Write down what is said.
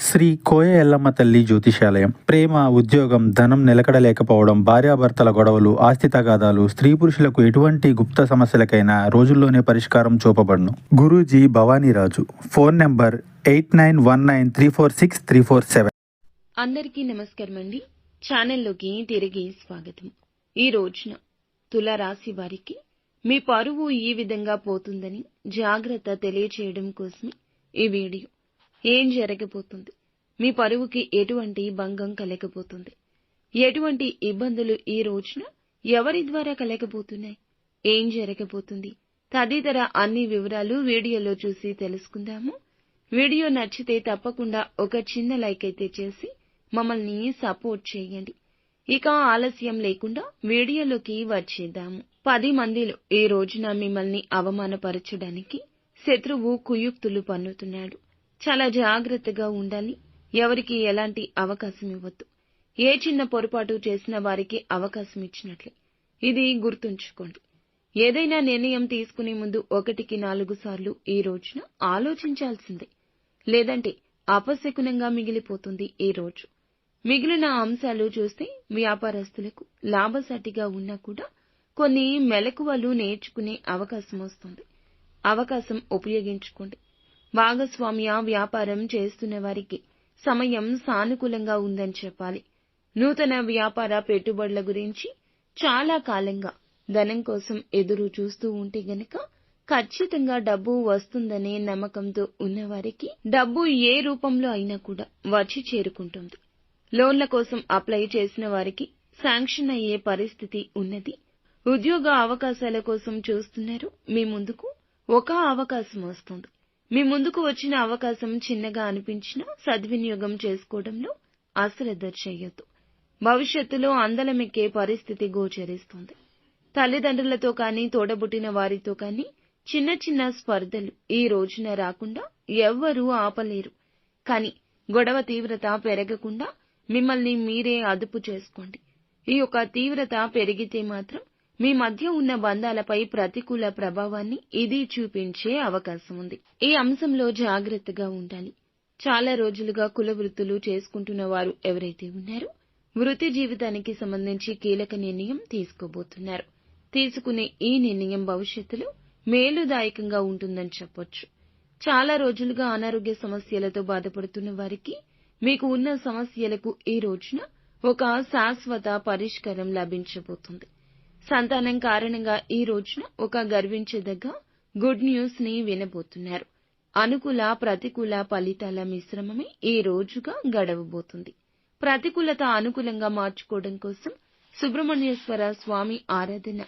శ్రీ కోయ ఎల్లమ్మ తల్లి జ్యోతిషాలయం. ప్రేమ, ఉద్యోగం, ధనం నిలకడలేకపోవడం, భార్యాభర్తల గొడవలు, ఆస్తి తగాదాలు, స్త్రీ పురుషులకు ఎటువంటి గుప్త సమస్యలకైనా రోజుల్లోనే పరిష్కారం చూపబడును. గురూజీ భవానీరాజు. Phone number 8919346347. అందరికీ నమస్కారం అండి. ఛానల్లోకి తిరిగి స్వాగతం. ఈ రోజున తులారాశి వారికి మీ పరువు ఈ విధంగా పోతుందని జాగ్రత్త తెలియచేయడం కోసమే ఈ వీడియో. ఏం జరగబోతుంది, మీ పరువుకి ఎటువంటి భంగం కలగబోతుంది, ఎటువంటి ఇబ్బందులు ఈ రోజున ఎవరి ద్వారా కలగబోతున్నాయి, ఏం జరగబోతుంది తదితర అన్ని వివరాలు వీడియోలో చూసి తెలుసుకుందాము. వీడియో నచ్చితే తప్పకుండా ఒక చిన్న లైక్ అయితే చేసి మమ్మల్ని సపోర్ట్ చేయండి. ఇక ఆలస్యం లేకుండా వీడియోలోకి వచ్చేద్దాము. 10 మందిలో ఈ రోజున మిమ్మల్ని అవమానపరచడానికి శత్రువు కుయుక్తులు పన్నుతున్నాడు. చాలా జాగ్రత్తగా ఉండాలి. ఎవరికి ఎలాంటి అవకాశం ఇవ్వద్దు. ఏ చిన్న పొరపాటు చేసిన వారికి అవకాశం ఇచ్చినట్లే. ఇది గుర్తుంచుకోండి. ఏదైనా నిర్ణయం తీసుకునే ముందు 1కి 4 సార్లు ఈ రోజున ఆలోచించాల్సిందే. లేదంటే అపశకునంగా మిగిలిపోతుంది ఈ రోజు. మిగిలిన అంశాలు చూస్తే వ్యాపారస్తులకు లాభసాటిగా ఉన్నా కూడా కొన్ని మెలకువలు నేర్చుకునే అవకాశం వస్తుంది. అవకాశం ఉపయోగించుకోండి. భాగస్వామ్య వ్యాపారం చేస్తున్న వారికి సమయం సానుకూలంగా ఉందని చెప్పాలి. నూతన వ్యాపార పెట్టుబడుల గురించి చాలా కాలంగా ధనం కోసం ఎదురు చూస్తూ ఉంటే గనక ఖచ్చితంగా డబ్బు వస్తుందనే నమ్మకంతో ఉన్నవారికి డబ్బు ఏ రూపంలో అయినా కూడా వచ్చి చేరుకుంటుంది. లోన్ల కోసం అప్లై చేసిన వారికి శాంక్షన్ అయ్యే పరిస్థితి ఉన్నది. ఉద్యోగ అవకాశాల కోసం చూస్తున్నారు. మీ ముందుకు ఒక అవకాశం వస్తుంది. మీ ముందుకు వచ్చిన అవకాశం చిన్నగా అనిపించినా సద్వినియోగం చేసుకోవడంలో అశ్రద్ధ చేయొద్దు. భవిష్యత్తులో అందలమెక్కే పరిస్థితి గోచరిస్తుంది. తల్లిదండ్రులతో కానీ తోడబుట్టిన వారితో కానీ చిన్న చిన్న స్పర్ధలు ఈ రోజున రాకుండా ఎవ్వరూ ఆపలేరు. కానీ గొడవ తీవ్రత పెరగకుండా మిమ్మల్ని మీరే అదుపు చేసుకోండి. ఈ యొక్క తీవ్రత పెరిగితే మాత్రం మీ మధ్య ఉన్న బంధాలపై ప్రతికూల ప్రభావాన్ని ఇది చూపించే అవకాశం ఉంది. ఈ అంశంలో జాగ్రత్తగా ఉండాలి. చాలా రోజులుగా కుల వృత్తులు చేసుకుంటున్న వారు ఎవరైతే ఉన్నారో వృత్తి జీవితానికి సంబంధించి కీలక నిర్ణయం తీసుకోబోతున్నారు. తీసుకునే ఈ నిర్ణయం భవిష్యత్తులో మేలుదాయకంగా ఉంటుందని చెప్పొచ్చు. చాలా రోజులుగా అనారోగ్య సమస్యలతో బాధపడుతున్న వారికి మీకు ఉన్న సమస్యలకు ఈ రోజున ఒక శాశ్వత పరిష్కారం లభించబోతుంది. సంతానం కారణంగా ఈ రోజున ఒక గర్వించదగ్గ గుడ్ న్యూస్ ని వినబోతున్నారు. అనుకూల ప్రతికూల ఫలితాల మిశ్రమమే ఈ రోజుగా గడవబోతుంది. ప్రతికూలత అనుకూలంగా మార్చుకోవడం కోసం సుబ్రహ్మణ్యేశ్వర స్వామి ఆరాధన